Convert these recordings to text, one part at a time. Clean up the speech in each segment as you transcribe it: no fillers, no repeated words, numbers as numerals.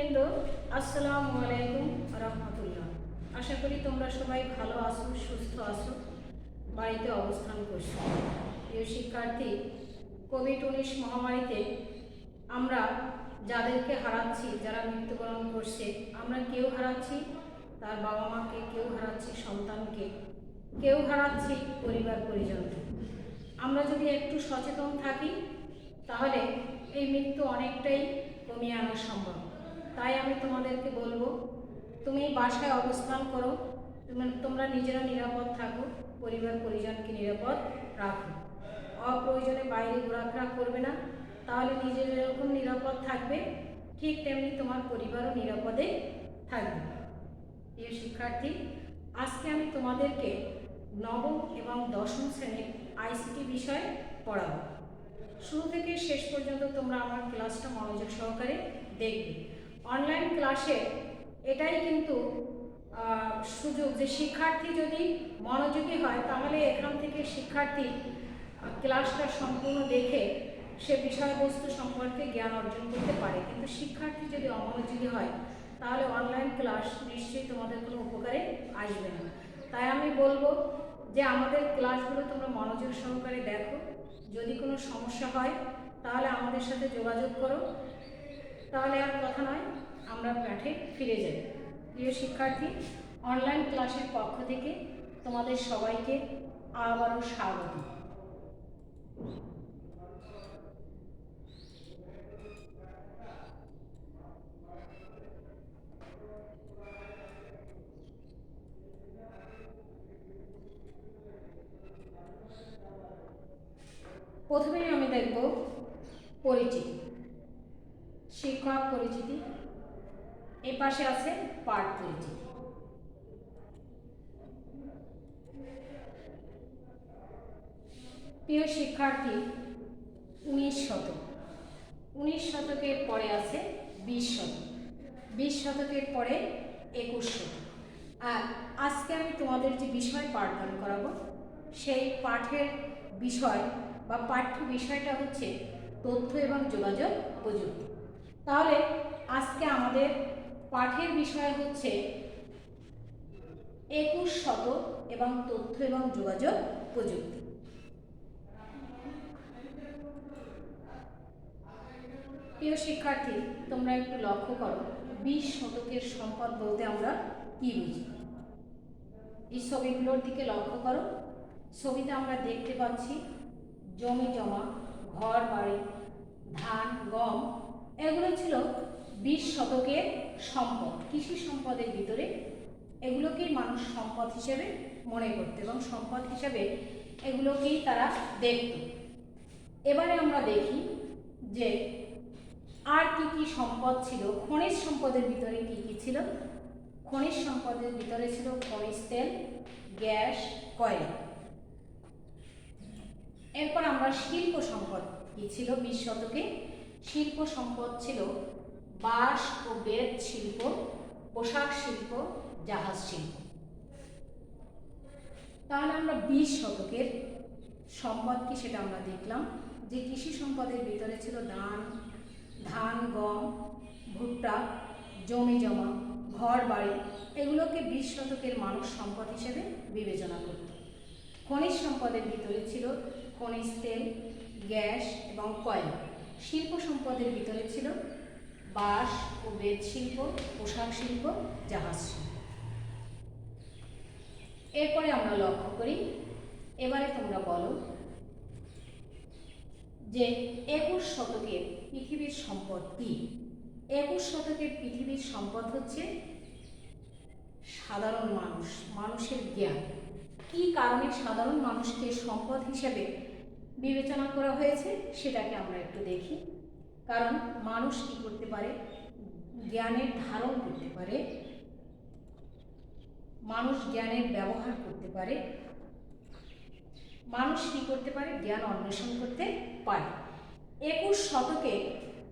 শিক্ষার্থীবৃন্দ, আসসালামু আলাইকুম রহমতুল্লাহ। আশা করি তোমরা সবাই ভালো আছো, সুস্থ আছো, বাড়িতে অবস্থান করছো। প্রিয় শিক্ষার্থী, কোভিড-19 মহামারীতে আমরা যাদেরকে হারাচ্ছি, যারা মৃত্যুবরণ করছে, আমরা কেউ হারাচ্ছি তার বাবা মাকে, কেউ হারাচ্ছি সন্তানকে, কেউ হারাচ্ছি পরিবার পরিজনকে। আমরা যদি একটু সচেতন থাকি তাহলে এই মৃত্যু অনেকটাই কমিয়ে আনা সম্ভব। তাই আমি তোমাদেরকে বলবো, তুমি বাসায় অবস্থান করো, তোমরা নিজেরা নিরাপদ থাকো, পরিবার পরিজনকে নিরাপদ রাখো। অপ্রয়োজনে বাইরে ঘোরাফেরা করবে না, তাহলে নিজে যেরকম নিরাপদ থাকবে ঠিক তেমনি তোমার পরিবারও নিরাপদে থাকবে। প্রিয় শিক্ষার্থী, আজকে আমি তোমাদেরকে নবম এবং দশম শ্রেণীর আইসিটি বিষয় পড়াবো। শুরু থেকে শেষ পর্যন্ত তোমরা আমার ক্লাসটা মনোযোগ সহকারে দেখবে। অনলাইন ক্লাসে এটাই কিন্তু সুযোগ যে শিক্ষার্থী যদি মনোযোগী হয় তাহলে এখান থেকে শিক্ষার্থী ক্লাসটা সম্পূর্ণ দেখে সে বিষয়বস্তু সম্পর্কে জ্ঞান অর্জন করতে পারে। কিন্তু শিক্ষার্থী যদি অমনোযোগী হয় তাহলে অনলাইন ক্লাস নিশ্চয়ই তোমাদের কোনো উপকারে আসবে না। তাই আমি বলবো যে আমাদের ক্লাসগুলো তোমরা মনোযোগ সহকারে দেখো। যদি কোনো সমস্যা হয় তাহলে আমাদের সাথে যোগাযোগ করো, তাহলে আর কথা নয়, আমরা পাঠে ফিরে যাই। প্রিয় শিক্ষার্থী, অনলাইন ক্লাসের পক্ষ থেকে তোমাদের সবাইকে আবারও স্বাগত। প্রথমেই আমি দেখব পরিচিতি, শিক্ষক পরিচিতি। এই পাশে আছে পাঠ পরিচিতি। প্রিয় শিক্ষার্থী, 19 শতক, 19 শতকের পরে আছে 20 শতক, 20 শতকের পরে 21 শতক। আর আজকে আমি তোমাদের যে বিষয় পাঠদান করাবো সেই পাঠের বিষয় বা পাঠ্য বিষয়টা হচ্ছে তথ্য এবং যোগাযোগ প্রযুক্তি। তাহলে আজকে আমাদের পাঠের বিষয় হচ্ছে 21 শতক এবং তথ্য এবং যোগাযোগ প্রযুক্তি। প্রিয় শিক্ষার্থী, তোমরা একটু লক্ষ্য করো 20 শতকের সম্পদ বলতে আমরা কি বুঝি। এই ছবিগুলোর দিকে লক্ষ্য করো। ছবিতে আমরা দেখতে পাচ্ছি জমি জমা, ঘর বাড়ি, ধান, গম, এগুলো ছিল 20 শতকের সম্পদ। কৃষি সম্পদের ভিতরে এগুলোকেই মানুষ সম্পদ হিসেবে মনে করত এবং সম্পদ হিসেবে এগুলোকেই তারা দেখত। এবারে আমরা দেখি যে আর কি কি সম্পদ ছিল। খনিজ সম্পদের ভিতরে কি কি ছিল? খনিজ সম্পদের ভিতরে ছিল খনিজ তেল, গ্যাস, কয়লা। এরপর আমরা শিল্প সম্পদ কি ছিল 20 শতকে? শিল্প সম্পদ ছিল বাঁশ ও বেত শিল্প, পোশাক শিল্প, জাহাজ শিল্প। তাহলে আমরা 20 শতকের সম্পদ কি সেটা আমরা দেখলাম যে কৃষি সম্পদের ভিতরে ছিল ধান, গম, ভুট্টা, জমি জমা, ঘর বাড়ি, এগুলোকে 20 শতকের মানুষ সম্পদ হিসেবে বিবেচনা করত। খনিজ সম্পদের ভিতরে ছিল খনিজ তেল, গ্যাস এবং কয়লা। শিল্প সম্পদের ভিতরে ছিল বাঁশ ও বেত শিল্প, পোশাক শিল্প, জাহাজ শিল্প। এরপরে আমরা লক্ষ্য করি, এবারে তোমরা বলো যে 21 শতকের পৃথিবীর সম্পদ কি? 21 শতকের পৃথিবীর সম্পদ হচ্ছে সাধারণ মানুষ, মানুষের জ্ঞান। কি কারণে সাধারণ মানুষকে সম্পদ হিসেবে বিবেচনা করা হয়েছে সেটাকে আমরা একটু দেখি। কারণ মানুষ কি করতে পারে? জ্ঞানের ধারণ করতে পারে, মানুষ জ্ঞানের ব্যবহার করতে পারে, মানুষ কি করতে পারে? জ্ঞান অন্বেষণ করতে পারে। 21 শতকে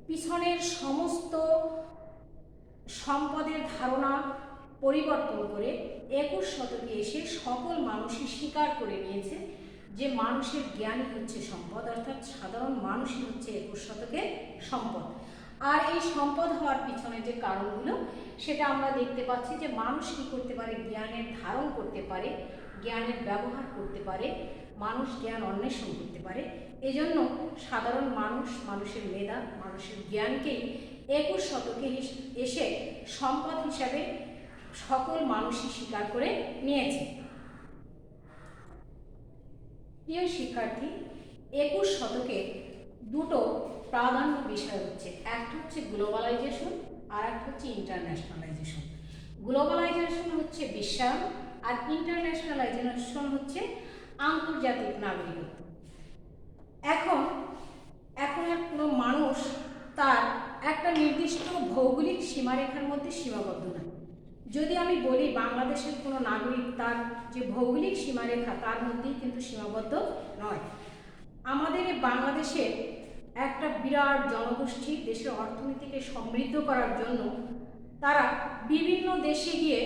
পিছনের সমস্ত সম্পদের ধারণা পরিবর্তন করে 21 শতকে এসে সকল মানুষই স্বীকার করে নিয়েছে যে মানুষের জ্ঞানই হচ্ছে সম্পদ, অর্থাৎ সাধারণ মানুষই হচ্ছে 21 শতকের সম্পদ। আর এই সম্পদ হওয়ার পিছনে যে কারণগুলো সেটা আমরা দেখতে পাচ্ছি যে মানুষ কী করতে পারে, জ্ঞানের ধারণ করতে পারে, জ্ঞানের ব্যবহার করতে পারে, মানুষ জ্ঞান অন্বেষণ করতে পারে। এজন্য সাধারণ মানুষের মেধা, মানুষের জ্ঞানকেই 21 শতকে এসে সম্পদ হিসাবে সকল মানুষই স্বীকার করে নিয়েছে। প্রিয় শিক্ষার্থী, 21 শতকে দুটো প্রাধান্য বিষয় হচ্ছে, একটা হচ্ছে গ্লোবালাইজেশন আর একটা হচ্ছে ইন্টারন্যাশনালাইজেশন। গ্লোবালাইজেশন হচ্ছে বিশ্বায়ন আর ইন্টারন্যাশনালাইজেশন হচ্ছে আন্তর্জাতিক নাগরিকত্ব। এখন আর কোনো মানুষ তার একটা নির্দিষ্ট ভৌগোলিক সীমারেখার মধ্যে সীমাবদ্ধ নয়। যদি আমি বলি বাংলাদেশের কোনো নাগরিক তার যে ভৌগোলিক সীমারেখা তার মধ্যেই কিন্তু সীমাবদ্ধ নয়। আমাদের বাংলাদেশে একটা বিরাট জনগোষ্ঠী দেশের অর্থনীতিকে সমৃদ্ধ করার জন্য তারা বিভিন্ন দেশে গিয়ে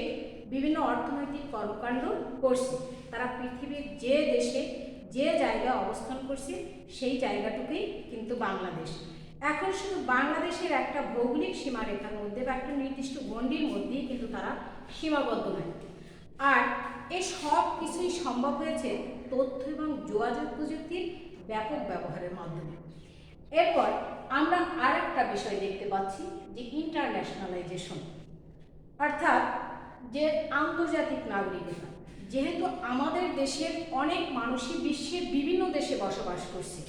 বিভিন্ন অর্থনৈতিক কর্মকাণ্ড করছে। তারা পৃথিবীর যে দেশে যে জায়গায় অবস্থান করছে সেই জায়গাটুকুই কিন্তু বাংলাদেশ। এখন শুধু বাংলাদেশের একটা ভৌগোলিক সীমারেখার মধ্যে বা একটা নির্দিষ্ট গণ্ডির মধ্যেই কিন্তু তারা সীমাবদ্ধ নয়। আর এই সব কিছুই সম্ভব হয়েছে তথ্য এবং যোগাযোগ প্রযুক্তির ব্যাপক ব্যবহারের মাধ্যমে। এরপর আমরা আরেকটা বিষয় দেখতে পাচ্ছি যে ইন্টারন্যাশনালাইজেশন, অর্থাৎ যে আন্তর্জাতিক নাগরিকতা। যেহেতু আমাদের দেশের অনেক মানুষই বিশ্বের বিভিন্ন দেশে বসবাস করছে,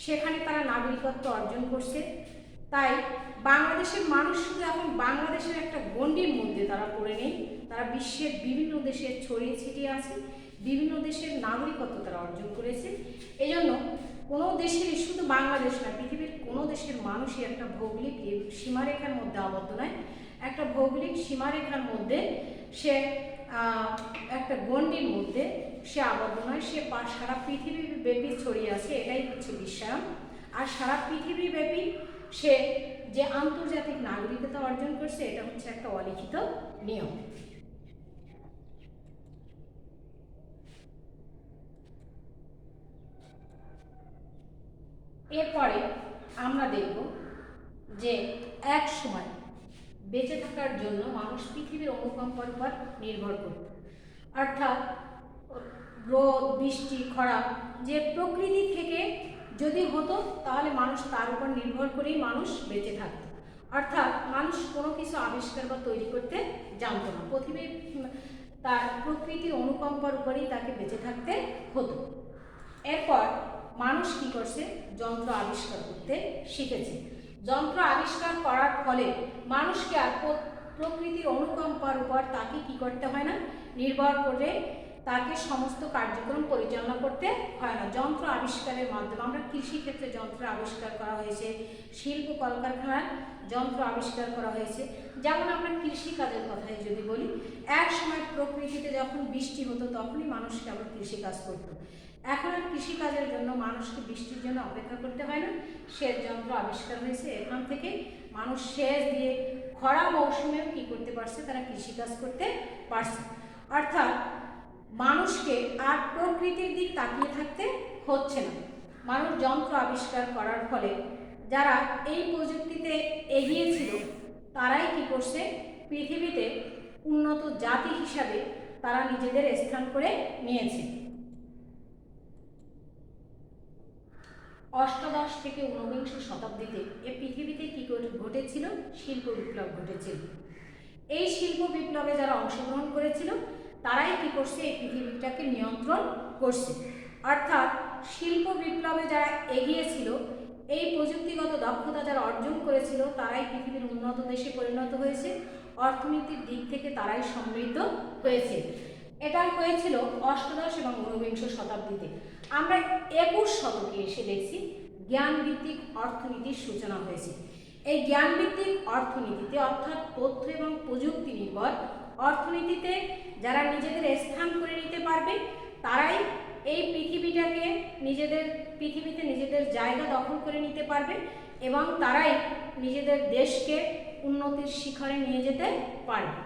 সেখানে তারা নাগরিকত্ব অর্জন করছে, তাই বাংলাদেশের মানুষ শুধু এখন বাংলাদেশের একটা গণ্ডির মধ্যে তারা পড়ে নেই, তারা বিশ্বের বিভিন্ন দেশে ছড়িয়ে ছিটিয়ে আছে, বিভিন্ন দেশের নাগরিকত্ব তারা অর্জন করেছে। এজন্য কোনো দেশেরই, শুধু বাংলাদেশ না, পৃথিবীর কোনো দেশের মানুষই একটা ভৌগোলিক সীমারেখার মধ্যে আবদ্ধ নয়। একটা ভৌগোলিক সীমারেখার মধ্যে সে একটা গণ্ডির মধ্যে সে আবদ্ধ নয়, সে সারা পৃথিবী ব্যাপী ছড়িয়ে আছে, এটাই হচ্ছে বিশ্বায়ন। আর সারা পৃথিবী ব্যাপী সে যে আন্তর্জাতিক নাগরিকতা অর্জন করছে এটা হচ্ছে একটা অলিখিত নিয়ম। এরপরে আমরা দেখব যে এক সময় বেঁচে থাকার জন্য মানুষ পৃথিবীর অনুকম্পার উপর নির্ভর করত, অর্থাৎ রোদ, বৃষ্টি, খরা যে প্রকৃতি থেকে যদি হতো তাহলে মানুষ তার উপর নির্ভর করেই মানুষ বেঁচে থাকত। অর্থাৎ মানুষ কোনো কিছু আবিষ্কার বা তৈরি করতে জানতো না, পৃথিবীর তার প্রকৃতির অনুকম্পার উপরেই তাকে বেঁচে থাকতে হতো। এরপর মানুষ কী করছে, যন্ত্র আবিষ্কার করতে শিখেছে। যন্ত্র আবিষ্কার করার ফলে মানুষকে আর প্রকৃতির অনুকম্পার উপর তাকে কী করতে হয় না, নির্ভর করে তাকে সমস্ত কার্যক্রম পরিচালনা করতে হয় না। যন্ত্র আবিষ্কারের মাধ্যমে আমরা কৃষিক্ষেত্রে যন্ত্র আবিষ্কার করা হয়েছে, শিল্প কলকারখানার যন্ত্র আবিষ্কার করা হয়েছে। যেমন আমরা কৃষিকাজের কথাই যদি বলি, এক সময় প্রকৃতিতে যখন বৃষ্টি হতো তখনই মানুষ কেবল কৃষিকাজ করত। এখন আর কৃষিকাজের জন্য মানুষকে বৃষ্টির জন্য অপেক্ষা করতে হয় না, সেচ যন্ত্র আবিষ্কার হয়েছে। এখান থেকে মানুষ সেচ দিয়ে খরা মৌসুমেও কী করতে পারছে, তারা কৃষিকাজ করতে পারছে। অর্থাৎ মানুষকে আর প্রকৃতির দিক তাকিয়ে থাকতে হচ্ছে না। মানুষ যন্ত্র আবিষ্কার করার ফলে যারা এই প্রযুক্তিতে এগিয়েছিল তারাই কী করছে, পৃথিবীতে উন্নত জাতি হিসাবে তারা নিজেদের স্থান করে নিয়েছে। অষ্টাদশ থেকে ঊনবিংশ শতাব্দীতে এই পৃথিবীতে কী ঘটেছিল, শিল্প বিপ্লব ঘটেছিল। এই শিল্প বিপ্লবে যারা অংশগ্রহণ করেছিল তারাই কী করছে, এই পৃথিবীটাকে নিয়ন্ত্রণ করছে। অর্থাৎ শিল্প বিপ্লবে যারা এগিয়েছিল, এই প্রযুক্তিগত দক্ষতা যারা অর্জন করেছিল তারাই পৃথিবীর উন্নত দেশে পরিণত হয়েছে, অর্থনীতির দিক থেকে তারাই সমৃদ্ধ হয়েছে। এটা হয়েছিল অষ্টাদশ এবং ঊনবিংশ শতাব্দীতে। আমরা 21 শতকে এসে দেখছি জ্ঞানভিত্তিক অর্থনীতির সূচনা হয়েছে। এই জ্ঞানভিত্তিক অর্থনীতিতে, অর্থাৎ তথ্য এবং প্রযুক্তি নির্ভর অর্থনীতিতে যারা নিজেদের স্থান করে নিতে পারবে তারাই এই পৃথিবীটাকে পৃথিবীতে নিজেদের জায়গা দখল করে নিতে পারবে এবং তারাই নিজেদের দেশকে উন্নতির শিখরে নিয়ে যেতে পারবে।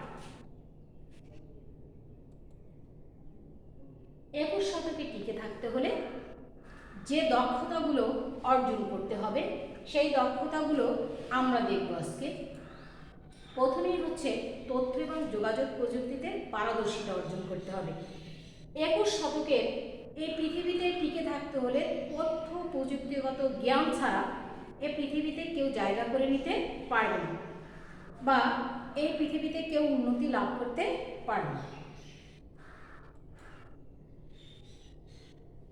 21 শতকে টিকে থাকতে হলে যে দক্ষতাগুলো অর্জন করতে হবে সেই দক্ষতাগুলো আমরা দেখব আজকে। প্রথমেই হচ্ছে তথ্য এবং যোগাযোগ প্রযুক্তিতে পারদর্শিতা অর্জন করতে হবে। 21 শতকের এই পৃথিবীতে টিকে থাকতে হলে তথ্য প্রযুক্তিগত জ্ঞান ছাড়া এই পৃথিবীতে কেউ জায়গা করে নিতে পারবে না, বা এই পৃথিবীতে কেউ উন্নতি লাভ করতে পারবে না।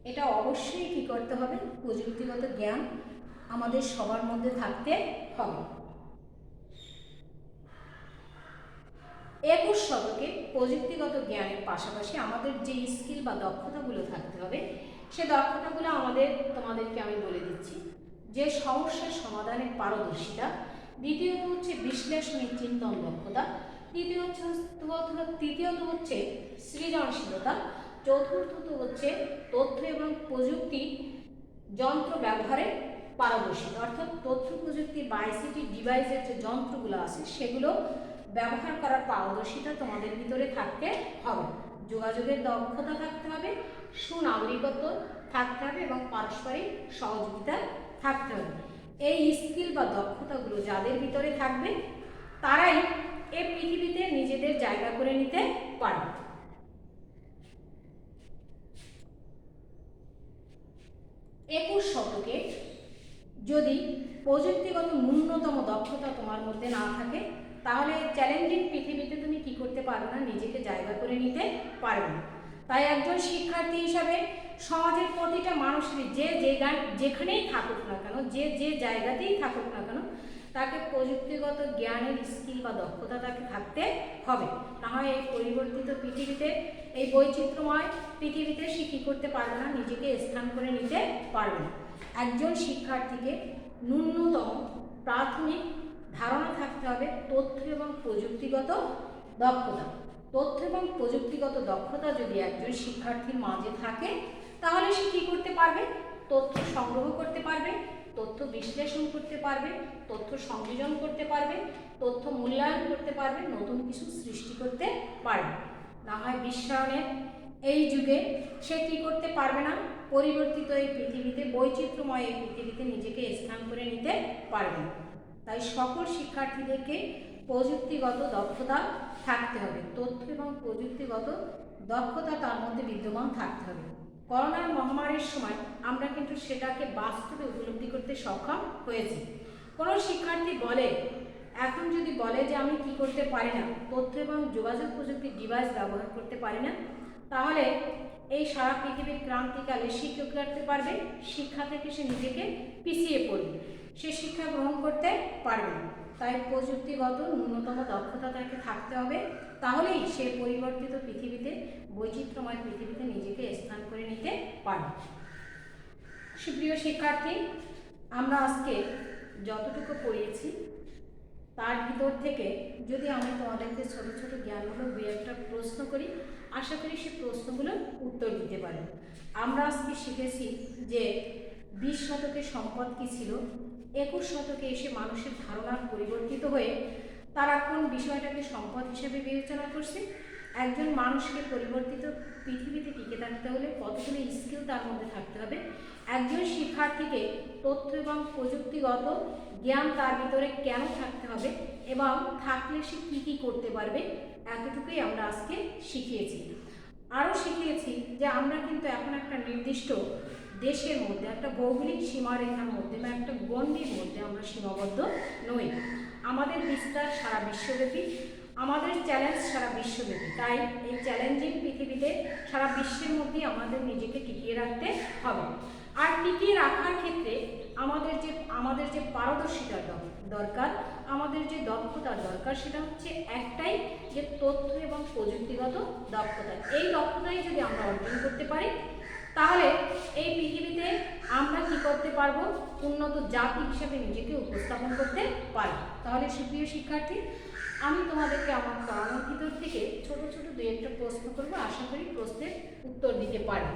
এটা অবশ্যই কী করতে হবে, প্রযুক্তিগত জ্ঞান আমাদের সবার মধ্যে থাকতে হবে। 21 শতকে প্রযুক্তিগত জ্ঞানের পাশাপাশি আমাদের যে স্কিল বা দক্ষতাগুলো থাকতে হবে, সে দক্ষতাগুলো তোমাদেরকে আমি বলে দিচ্ছি। যে সমস্যার সমাধানের পারদর্শিতা, দ্বিতীয়ত হচ্ছে বিশ্লেষণী চিন্তন দক্ষতা, তৃতীয়ত হচ্ছে সৃজনশীলতা, চতুর্থত হচ্ছে তথ্য এবং প্রযুক্তি যন্ত্র ব্যবহারের পারদর্শিতা, অর্থাৎ তথ্য প্রযুক্তি বা আইসিটি ডিভাইসের যে যন্ত্রগুলো আছে সেগুলো ব্যবহার করার পারদর্শিতা তোমাদের ভিতরে থাকতে হবে। যোগাযোগের দক্ষতা থাকতে হবে, সুনাগরিকত্ব থাকতে হবে এবং পারস্পরিক সহযোগিতা থাকতে হবে। এই স্কিল বা দক্ষতাগুলো যাদের ভিতরে থাকবে তারাই এই পৃথিবীতে নিজেদের জায়গা করে নিতে পারবে। একুশ শতকে যদি প্রযুক্তিগত ন্যূনতম দক্ষতা তোমার মধ্যে না থাকে তাহলে চ্যালেঞ্জিং পৃথিবীতে তুমি কি করতে পারবে না, নিজেকে জায়গা করে নিতে পারবে না। তাই একজন শিক্ষার্থী হিসাবে সমাজের প্রতিটা মানুষের যেখানেই থাকুক না কেন, যে জায়গাতেই থাকুক না কেন, তাকে প্রযুক্তিগত জ্ঞানের স্কিল বা দক্ষতা তাকে থাকতে হবে। না হয় এই পরিবর্তিত পৃথিবীতে, এই বৈচিত্র্যময় পৃথিবীতে সে কী করতে পারবে না, নিজেকে স্থান করে নিতে পারবে না। একজন শিক্ষার্থীকে ন্যূনতম প্রাথমিক ধারণা থাকতে হবে তথ্য এবং প্রযুক্তিগত দক্ষতা। তথ্য এবং প্রযুক্তিগত দক্ষতা যদি একজন শিক্ষার্থীর মাঝে থাকে তাহলে সে কী করতে পারবে, তথ্য সংগ্রহ করতে পারবে, তথ্য বিশ্লেষণ করতে পারবে, তথ্য সংযোজন করতে পারবে, তথ্য মূল্যায়ন করতে পারবে, নতুন কিছু সৃষ্টি করতে পারবে। না হয় বিশ্বায়নের এই যুগে সে কী করতে পারবে না, পরিবর্তিত এই পৃথিবীতে, বৈচিত্র্যময় এই পৃথিবীতে নিজেকে স্থান করে নিতে পারবে না। তাই সকল শিক্ষার্থীদেরকে প্রযুক্তিগত দক্ষতা থাকতে হবে, তথ্য এবং প্রযুক্তিগত দক্ষতা তার মধ্যে বিদ্যমান থাকতে হবে। করোনার মহামারীর সময় আমরা কিন্তু সেটাকে বাস্তবে উপলব্ধি করতে সক্ষম হয়েছি। কোনো শিক্ষার্থী এখন যদি বলে যে আমি কি করতে পারি না, তথ্য এবং যোগাযোগ প্রযুক্তির ডিভাইস ব্যবহার করতে পারি না, তাহলে এই সারা পৃথিবীর ক্রান্তিকালে সে কী করতে পারবে, শিক্ষা থেকে সে নিজেকে পিছিয়ে পড়বে, সে শিক্ষা গ্রহণ করতে পারবে না। তাই প্রযুক্তিগত ন্যূনতম দক্ষতা তাকে থাকতে হবে, তাহলেই সে পরিবর্তিত পৃথিবীতে, বৈচিত্র্যময় পৃথিবীতে নিজেকে স্থান করে নিতে পারবে। সুপ্রিয় শিক্ষার্থী, আমরা আজকে যতটুকু পড়িয়েছি তার ভিতর থেকে যদি আমি তোমাদেরকে ছোট ছোট জ্ঞানগুলো দুই একটা প্রশ্ন করি, আশা করি সেই প্রশ্নগুলোর উত্তর দিতে পারি। আমরা আজকে শিখেছি যে 20 শতকে সম্পদ কী ছিল, 21 শতকে এসে মানুষের ধারণা পরিবর্তিত হয়ে তারা কোন বিষয়টাকে সম্পদ হিসেবে বিবেচনা করছে। একজন মানুষকে পরিবর্তিত পৃথিবীতে টিকে থাকতে হলে কতগুলো স্কিল তার মধ্যে থাকতে হবে। একজন শিক্ষার্থীকে তথ্য এবং প্রযুক্তিগত জ্ঞান তার ভিতরে কেন থাকতে হবে এবং থাকলে সে কী কী করতে পারবে, এতটুকুই আমরা আজকে শিখিয়েছি। আরও শিখিয়েছি যে আমরা কিন্তু এখন একটা নির্দিষ্ট দেশের মধ্যে, একটা ভৌগোলিক সীমারেখার মধ্যে বা একটা গণ্ডির মধ্যে আমরা সীমাবদ্ধ নই। আমাদের বিস্তার সারা বিশ্বব্যাপী, আমাদের চ্যালেঞ্জ সারা বিশ্বব্যাপী। তাই এই চ্যালেঞ্জিং পৃথিবীতে সারা বিশ্বের মধ্যেই আমাদের নিজেকে টিকিয়ে রাখতে হবে। আর টিকিয়ে রাখার ক্ষেত্রে আমাদের যে পারদর্শিতার দরকার, আমাদের যে দক্ষতার দরকার, সেটা হচ্ছে একটাই, যে তথ্য এবং প্রযুক্তিগত দক্ষতা। এই দক্ষতাই যদি আমরা অর্জন করতে পারি তাহলে এই পৃথিবীতে আমরা কি করতে পারবো, উন্নত জাতি হিসেবে নিজেকে উপস্থাপন করতে পারবো। তাহলে সুপ্রিয় শিক্ষার্থী, আমি তোমাদেরকে আমার পড়ানোর ভিতর থেকে ছোট ছোট দুই একটা প্রশ্ন করবো, আশা করি প্রশ্নের উত্তর দিতে পারবে।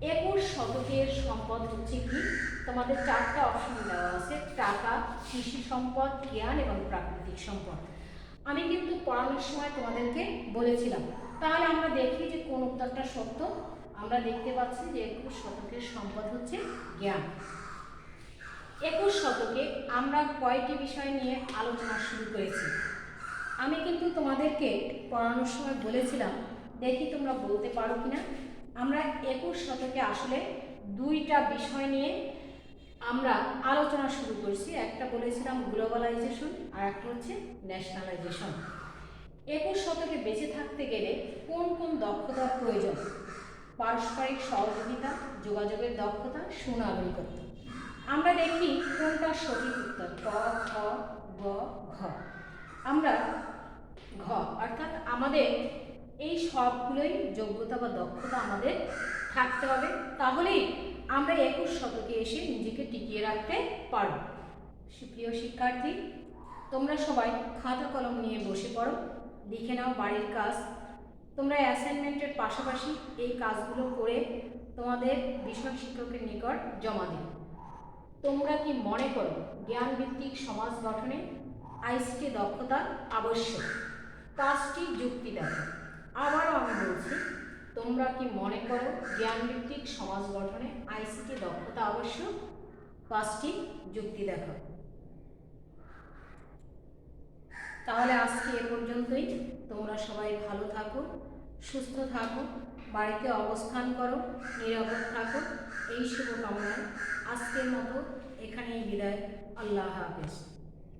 21 শতকের সম্পদ হচ্ছে কি? তোমাদের 4টা অপশন দেওয়া আছে: টাকা, কৃষি সম্পদ, জ্ঞান এবং প্রাকৃতিক সম্পদ। আমি কিন্তু পড়ানোর সময় তোমাদেরকে বলেছিলাম, তাহলে আমরা দেখি যে কোন উত্তরটা সত্য আমরা দেখতে পাচ্ছি যে 21 শতকের সম্পদ হচ্ছে জ্ঞান। 21 শতকে আমরা কয়টি বিষয় নিয়ে আলোচনা শুরু করেছি? আমি কিন্তু তোমাদেরকে পড়ানোর সময় বলেছিলাম, দেখি তোমরা বলতে পারো কিনা। আমরা 21 শতকে আসলে দুইটা বিষয় নিয়ে আমরা আলোচনা শুরু করছি। একটা বলেছিলাম গ্লোবালাইজেশন, আর একটা হচ্ছে ন্যাশনালাইজেশন। 21 শতকে বেঁচে থাকতে গেলে কোন কোন দক্ষতার প্রয়োজন? পারস্পরিক সহযোগিতা, যোগাযোগের দক্ষতা, সুনাগরিকত্ব। আমরা দেখি কোনটা সঠিক উত্তর। ক, খ, গ, ঘ। আমরা ঘ অর্থাৎ আমাদের এই সবগুলোই যোগ্যতা বা দক্ষতা আমাদের থাকতে হবে, তাহলেই আমরা 21 শতকে এসে নিজেকে টিকিয়ে রাখতে পারব। সুপ্রিয় শিক্ষার্থী, তোমরা সবাই খাতা কলম নিয়ে বসে পড়ো, লিখে নাও বাড়ির কাজ। তোমরা অ্যাসাইনমেন্টের পাশাপাশি এই কাজগুলো করে তোমাদের বিষয় শিক্ষকের নিকট জমা দিও। তোমরা কি মনে করো জ্ঞানভিত্তিক সমাজ গঠনে আইসিটি দক্ষতা আবশ্যক? 5টি যুক্তি দেখো। আবারও আমি বলছি, তোমরা কি মনে করো জ্ঞানভিত্তিক সমাজ গঠনে আইসিটি দক্ষতা আবশ্যক? 5টি যুক্তি দেখো। তাহলে আজকে এ পর্যন্তই। তোমরা সবাই ভালো থাকো, সুস্থ থাকো, বাড়িতে অবস্থান করো, নিরাপদ থাকো, এই শুভকামনায় আজকের মতো এখানেই বিদায়। আল্লাহ হাফেজ।